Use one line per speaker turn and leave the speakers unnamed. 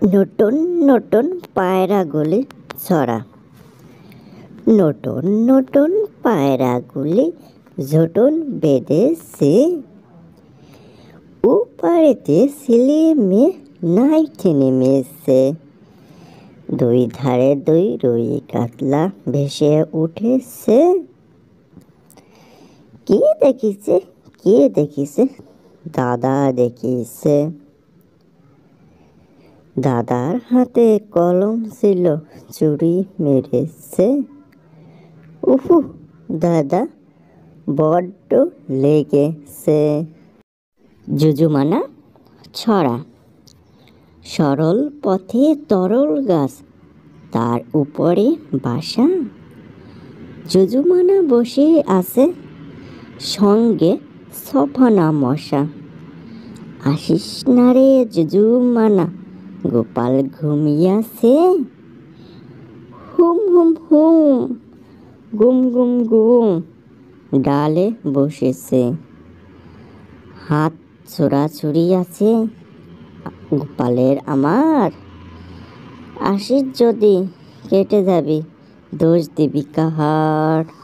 নতুন নতুন পায়রাগুলি ছড়া। নতুন নতুন পায়রাগুলি জোটন বেঁধেছে, ওপারেতে ছেলে মেয়ে নাইতে নেমেছে। দুই ধারে দুই রুই কাতলা ভেসে উঠেছে। কে দেখিছে, কে দেখিছে? দাদা দেখিছে। দাদার হাতে কলম ছিল, চুরি মেরেছে। উফু, দাদা বড্ড লেগেছে। যুযুমানা ছড়া। সরল পথে তরল গাছ, তার উপরে বাসা। যুযুমানা বসে আছে, সঙ্গে সফনা মশা। আসিস না রে যুযুমানা, গোপাল ঘুমিয়াছে। হুম হুম হুম, গুম গুম গুম, ডালে বসেছে। হাত ছোড়াছুড়ি আছে গোপালের আমার। আসিস যদি কেটে যাবি, দোষ দিবি কাহার।